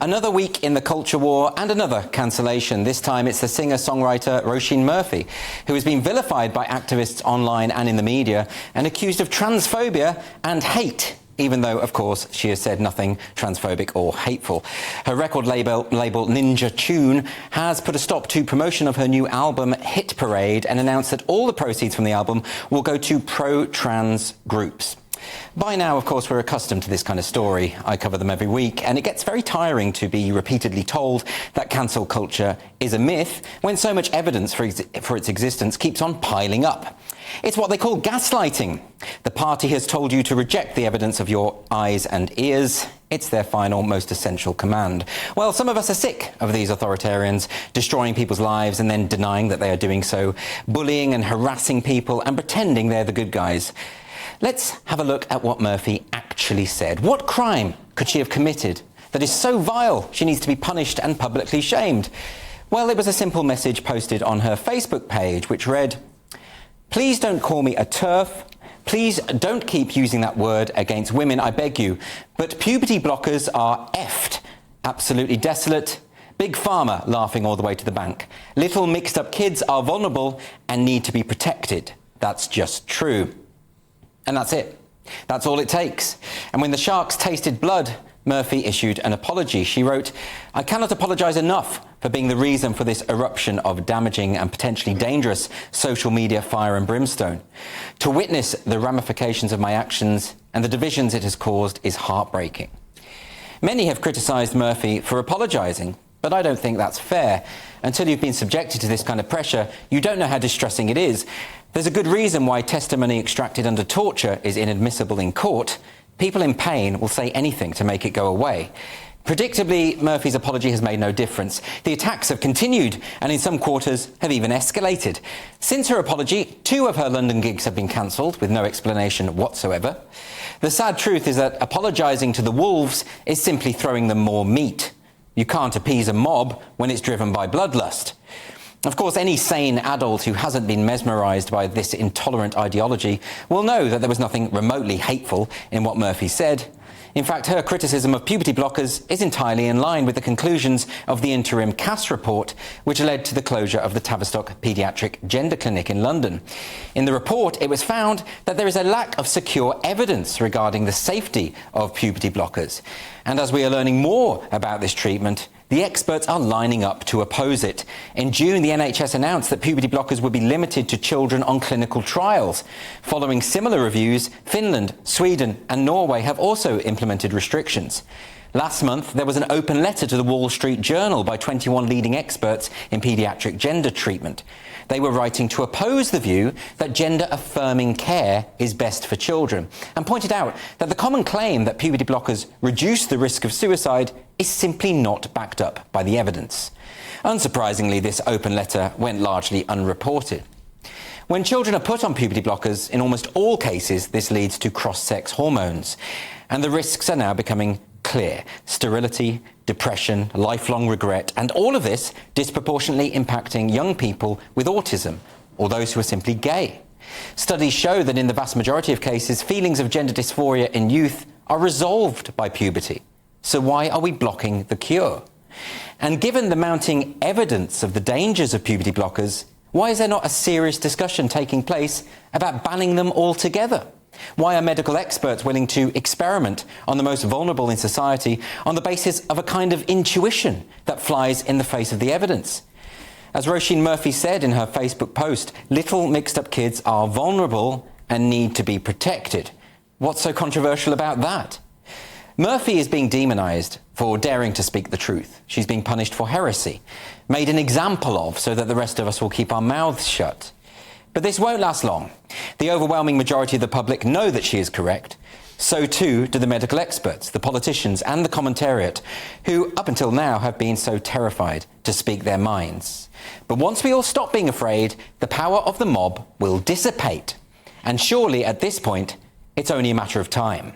Another week in the culture war and another cancellation. This time it's the singer-songwriter Róisín Murphy, who has been vilified by activists online and in the media and accused of transphobia and hate, even though, of course, she has said nothing transphobic or hateful. Her record label Ninja Tune has put a stop to promotion of her new album Hit Parade and announced that all the proceeds from the album will go to pro-trans groups. By now, of course, we're accustomed to this kind of story. I cover them every week, and it gets very tiring to be repeatedly told that cancel culture is a myth when so much evidence for its existence keeps on piling up. It's what they call gaslighting. The party has told you to reject the evidence of your eyes and ears. It's their final, most essential command. Well, some of us are sick of these authoritarians destroying people's lives and then denying that they are doing so, bullying and harassing people and pretending they're the good guys. Let's have a look at what Murphy actually said. What crime could she have committed that is so vile she needs to be punished and publicly shamed? Well, it was a simple message posted on her Facebook page, which read, "Please don't call me a TERF. Please don't keep using that word against women, I beg you. But puberty blockers are effed. Absolutely desolate. Big Pharma laughing all the way to the bank. Little mixed up kids are vulnerable and need to be protected. That's just true." And that's it. That's all it takes. And when the sharks tasted blood, Murphy issued an apology. She wrote, "I cannot apologise enough for being the reason for this eruption of damaging and potentially dangerous social media fire and brimstone. To witness the ramifications of my actions and the divisions it has caused is heartbreaking." Many have criticised Murphy for apologising, but I don't think that's fair. Until you've been subjected to this kind of pressure, you don't know how distressing it is. There's a good reason why testimony extracted under torture is inadmissible in court. People in pain will say anything to make it go away. Predictably, Murphy's apology has made no difference. The attacks have continued and in some quarters have even escalated. Since her apology, 2 of her London gigs have been cancelled with no explanation whatsoever. The sad truth is that apologising to the wolves is simply throwing them more meat. You can't appease a mob when it's driven by bloodlust. Of course, any sane adult who hasn't been mesmerised by this intolerant ideology will know that there was nothing remotely hateful in what Murphy said. In fact, her criticism of puberty blockers is entirely in line with the conclusions of the interim Cass report, which led to the closure of the Tavistock Paediatric Gender Clinic in London. In the report, it was found that there is a lack of secure evidence regarding the safety of puberty blockers. And as we are learning more about this treatment, the experts are lining up to oppose it. In June, the NHS announced that puberty blockers would be limited to children on clinical trials. Following similar reviews, Finland, Sweden and Norway have also implemented restrictions. Last month, there was an open letter to the Wall Street Journal by 21 leading experts in paediatric gender treatment. They were writing to oppose the view that gender-affirming care is best for children and pointed out that the common claim that puberty blockers reduce the risk of suicide is simply not backed up by the evidence. Unsurprisingly, this open letter went largely unreported. When children are put on puberty blockers, in almost all cases, this leads to cross-sex hormones, and the risks are now becoming clear: sterility, depression, lifelong regret, and all of this disproportionately impacting young people with autism or those who are simply gay. Studies show that in the vast majority of cases, feelings of gender dysphoria in youth are resolved by puberty. So why are we blocking the cure? And given the mounting evidence of the dangers of puberty blockers, why is there not a serious discussion taking place about banning them altogether? Why are medical experts willing to experiment on the most vulnerable in society on the basis of a kind of intuition that flies in the face of the evidence? As Róisín Murphy said in her Facebook post, little mixed-up kids are vulnerable and need to be protected. What's so controversial about that? Murphy is being demonised for daring to speak the truth. She's being punished for heresy, made an example of so that the rest of us will keep our mouths shut. But this won't last long. The overwhelming majority of the public know that she is correct. So too do the medical experts, the politicians and the commentariat, who up until now have been so terrified to speak their minds. But once we all stop being afraid, the power of the mob will dissipate. And surely at this point, it's only a matter of time.